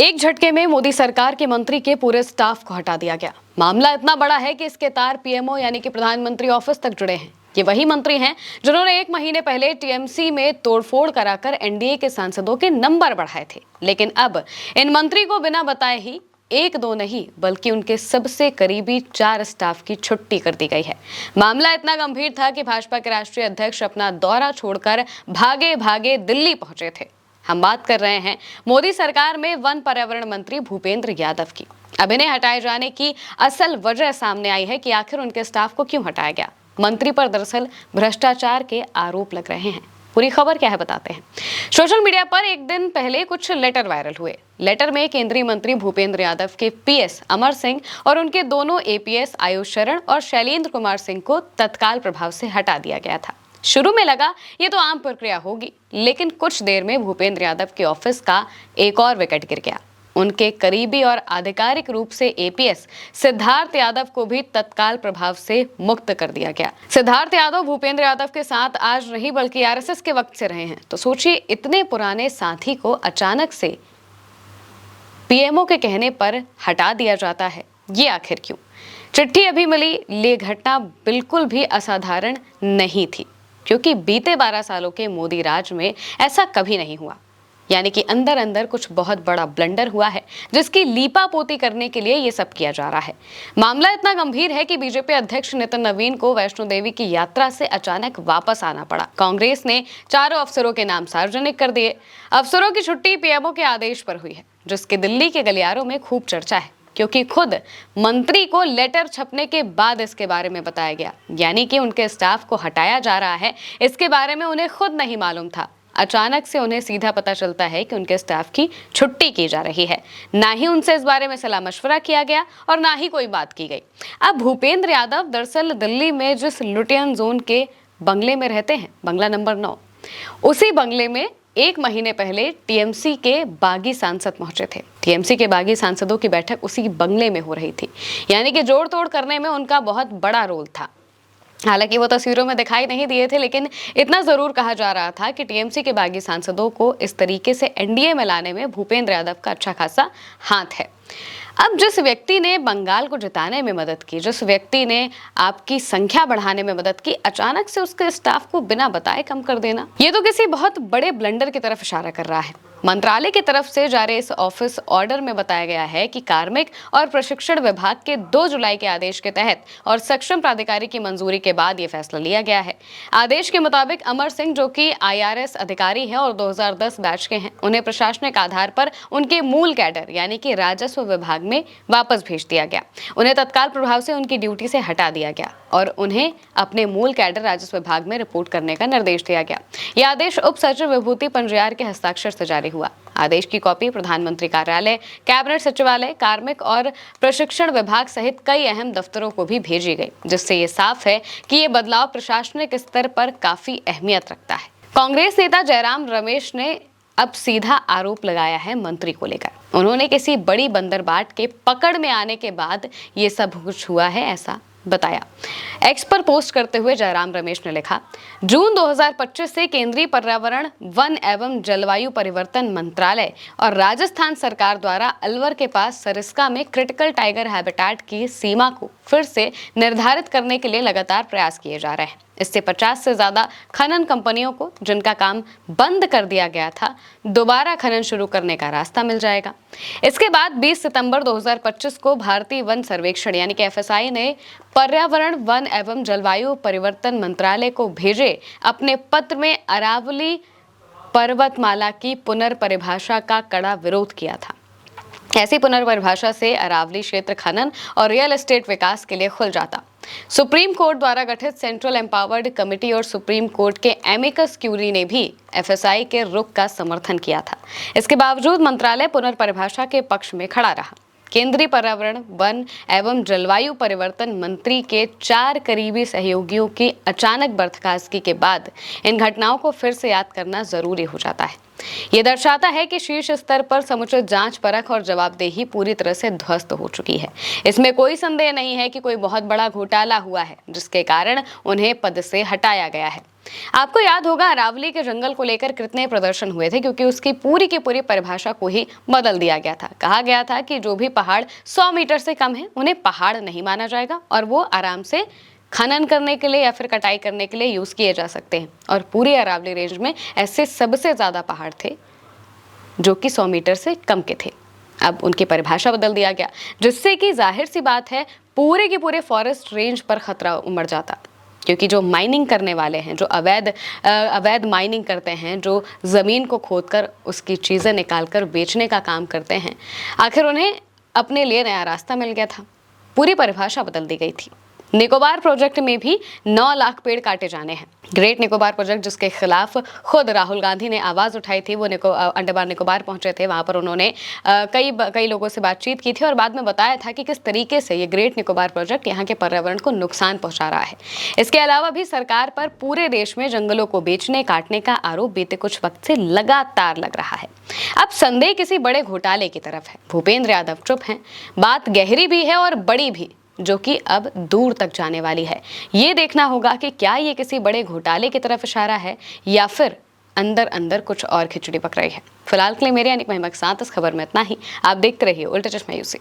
एक झटके में मोदी सरकार के मंत्री के पूरे स्टाफ को हटा दिया गया। मामला इतना बड़ा है कि इसके तार पीएमओ यानी कि प्रधानमंत्री ऑफिस तक जुड़े हैं। ये वही मंत्री हैं जिन्होंने 1 महीने पहले टीएमसी में तोड़फोड़ कराकर एनडीए के सांसदों के नंबर बढ़ाए थे। लेकिन अब इन मंत्री को बिना बताए ही एक दो नहीं बल्कि उनके सबसे करीबी 4 स्टाफ की छुट्टी कर दी गई है। मामला इतना गंभीर था कि भाजपा के राष्ट्रीय अध्यक्ष अपना दौरा छोड़कर भागे भागे दिल्ली पहुंचे थे। हम बात कर रहे हैं मोदी सरकार में वन पर्यावरण मंत्री भूपेंद्र यादव की। अब इन्हें हटाए जाने की असल वजह सामने आई है कि आखिर उनके स्टाफ को क्यों हटाया गया। मंत्री पर दरअसल भ्रष्टाचार के आरोप लग रहे हैं। पूरी खबर क्या है बताते हैं। सोशल मीडिया पर एक दिन पहले कुछ लेटर वायरल हुए। लेटर में केंद्रीय मंत्री भूपेंद्र यादव के पीएस अमर सिंह और उनके दोनों एपीएस आयुष शरण और शैलेंद्र कुमार सिंह को तत्काल प्रभाव से हटा दिया गया था। शुरू में लगा ये तो आम प्रक्रिया होगी, लेकिन कुछ देर में भूपेंद्र यादव के ऑफिस का एक और विकेट गिर गया। उनके करीबी और आधिकारिक रूप से एपीएस सिद्धार्थ यादव को भी तत्काल प्रभाव से मुक्त कर दिया गया। सिद्धार्थ यादव भूपेंद्र यादव के साथ आज नहीं बल्कि आरएसएस के वक्त से रहे हैं। तो सोचिए, इतने पुराने साथी को अचानक से पीएमओ के कहने पर हटा दिया जाता है, ये आखिर क्यों? चिट्ठी अभी मिली, ये घटना बिल्कुल भी असाधारण नहीं थी, क्योंकि बीते 12 सालों के मोदी राज में ऐसा कभी नहीं हुआ। यानी कि अंदर अंदर कुछ बहुत बड़ा ब्लंडर हुआ है, जिसकी लीपापोती करने के लिए ये सब किया जा रहा है। मामला इतना गंभीर है कि बीजेपी अध्यक्ष नितिन नवीन को वैष्णो देवी की यात्रा से अचानक वापस आना पड़ा। कांग्रेस ने चारों अफसरों के नाम सार्वजनिक कर दिए। अफसरों की छुट्टी पीएमओ के आदेश पर हुई है, जिसकी दिल्ली के गलियारों में खूब चर्चा है, क्योंकि खुद मंत्री को लेटर छपने के बाद इसके बारे में बताया गया। यानी कि उनके स्टाफ को हटाया जा रहा है, इसके बारे में उन्हें खुद नहीं मालूम था। अचानक से उन्हें सीधा पता चलता है कि उनके स्टाफ की छुट्टी की जा रही है। ना ही उनसे इस बारे में सलाह मशवरा किया गया और ना ही कोई बात की गई। अब भूपेंद्र यादव दरअसल दिल्ली में जिस लुटियन जोन के बंगले में रहते हैं, बंगला नंबर 9, उसी बंगले में 1 महीने पहले टीएमसी के बागी सांसद पहुंचे थे। टीएमसी के बागी सांसदों की बैठक उसी बंगले में हो रही थी। यानी कि जोड़ तोड़ करने में उनका बहुत बड़ा रोल था। हालांकि वो तस्वीरों में दिखाई नहीं दिए थे, लेकिन इतना जरूर कहा जा रहा था कि टीएमसी के बागी सांसदों को इस तरीके से एनडीए में लाने में भूपेंद्र यादव का अच्छा खासा हाथ है। अब जिस व्यक्ति ने बंगाल को जिताने में मदद की, जिस व्यक्ति ने आपकी संख्या बढ़ाने में मदद की, अचानक से उसके स्टाफ को बिना बताए कम कर देना, ये तो किसी बहुत बड़े ब्लंडर की तरफ इशारा कर रहा है। मंत्रालय की तरफ से जारी इस ऑफिस ऑर्डर में बताया गया है कि कार्मिक और प्रशिक्षण विभाग के 2 जुलाई के आदेश के तहत और सक्षम प्राधिकारी की मंजूरी के बाद ये फैसला लिया गया है। आदेश के मुताबिक अमर सिंह, जो कि आईआरएस अधिकारी हैं और 2010 बैच के हैं, उन्हें प्रशासनिक आधार पर उनके मूल कैडर यानी कि राजस्व विभाग में वापस भेज दिया गया। उन्हें तत्काल प्रभाव से उनकी ड्यूटी से हटा दिया गया और उन्हें अपने मूल कैडर राजस्व विभाग में रिपोर्ट करने का निर्देश दिया गया। यह आदेश उप सचिव विभूति पंजियार के हस्ताक्षर से जारी हुआ। आदेश की कॉपी प्रधानमंत्री कार्यालय, कैबिनेट सचिवालय, कार्मिक और प्रशिक्षण विभाग सहित कई अहम दफ्तरों को भी भेजी गई, जिससे ये साफ है कि ये बदलाव प्रशासनिक स्तर पर काफी अहमियत रखता है। कांग्रेस नेता जयराम रमेश ने अब सीधा आरोप लगाया है मंत्री को लेकर। उन्होंने किसी बड़ी बंदरबाट के पकड़ में आने के बाद ये सब कुछ हुआ है, ऐसा बताया। एक्स पर पोस्ट करते हुए जयराम रमेश ने लिखा, जून 2025 से केंद्रीय पर्यावरण, वन एवं जलवायु परिवर्तन मंत्रालय और राजस्थान सरकार द्वारा अलवर के पास सरिस्का में क्रिटिकल टाइगर हैबिटेट की सीमा को फिर से निर्धारित करने के लिए लगातार प्रयास किए जा रहे हैं। इससे 50 से ज्यादा खनन कंपनियों को, जिनका काम बंद कर दिया गया था, दोबारा खनन शुरू करने का रास्ता मिल जाएगा। इसके बाद 20 सितंबर 2025 को भारतीय वन सर्वेक्षण यानी कि एफएसआई ने पर्यावरण, वन एवं जलवायु परिवर्तन मंत्रालय को भेजे अपने पत्र में अरावली पर्वतमाला की पुनर्परिभाषा का कड़ा विरोध किया था। ऐसी पुनर्परिभाषा से अरावली क्षेत्र खनन और रियल एस्टेट विकास के लिए खुल जाता। सुप्रीम कोर्ट द्वारा गठित सेंट्रल एम्पावर्ड कमेटी और सुप्रीम कोर्ट के एमिकस क्यूरी ने भी एफएसआई के रुख का समर्थन किया था। इसके बावजूद मंत्रालय पुनर्परिभाषा के पक्ष में खड़ा रहा। केंद्रीय पर्यावरण, वन एवं जलवायु परिवर्तन मंत्री के 4 करीबी सहयोगियों की अचानक बर्खास्तगी के बाद इन घटनाओं को फिर से याद करना जरूरी हो जाता है। ये दर्शाता है कि शीर्ष स्तर पर समुचित जांच परख और जवाबदेही पूरी तरह से ध्वस्त हो चुकी है। इसमें कोई संदेह नहीं है कि कोई बहुत बड़ा घोटाला हुआ है, जिसके कारण उन्हें पद से हटाया गया है। आपको याद होगा अरावली के जंगल को लेकर कितने प्रदर्शन हुए थे, क्योंकि उसकी पूरी की पूरी परिभाषा को ही बदल दिया गया था। कहा गया था कि जो भी पहाड़ 100 मीटर से कम है उन्हें पहाड़ नहीं माना जाएगा और वो आराम से खनन करने के लिए या फिर कटाई करने के लिए यूज किए जा सकते हैं। और पूरी अरावली रेंज में ऐसे सबसे ज्यादा पहाड़ थे जो कि 100 मीटर से कम के थे। अब उनकी परिभाषा बदल दिया गया, जिससे कि जाहिर सी बात है पूरे के पूरे फॉरेस्ट रेंज पर खतरा उमड़ जाता, क्योंकि जो माइनिंग करने वाले हैं, जो अवैध माइनिंग करते हैं, जो ज़मीन को खोदकर उसकी चीज़ें निकालकर बेचने का काम करते हैं, आखिर उन्हें अपने लिए नया रास्ता मिल गया था। पूरी परिभाषा बदल दी गई थी। निकोबार प्रोजेक्ट में भी 9 लाख पेड़ काटे जाने हैं। ग्रेट निकोबार प्रोजेक्ट जिसके खिलाफ खुद राहुल गांधी ने आवाज़ उठाई थी, वो अंडमान निकोबार पहुंचे थे। वहां पर उन्होंने कई लोगों से बातचीत की थी और बाद में बताया था कि किस तरीके से ये ग्रेट निकोबार प्रोजेक्ट यहाँ के पर्यावरण को नुकसान पहुंचा रहा है। इसके अलावा भी सरकार पर पूरे देश में जंगलों को बेचने काटने का आरोप बीते कुछ वक्त से लगातार लग रहा है। अब संदेह किसी बड़े घोटाले की तरफ है। भूपेंद्र यादव चुप हैं, बात गहरी भी है और बड़ी भी, जो कि अब दूर तक जाने वाली है। ये देखना होगा कि क्या ये किसी बड़े घोटाले की तरफ इशारा है या फिर अंदर अंदर कुछ और खिचड़ी पक रही है। फिलहाल के लिए मेरे यानी महिमा के साथ इस खबर में इतना ही। आप देखते रहिए उल्टा चश्मा यूसी।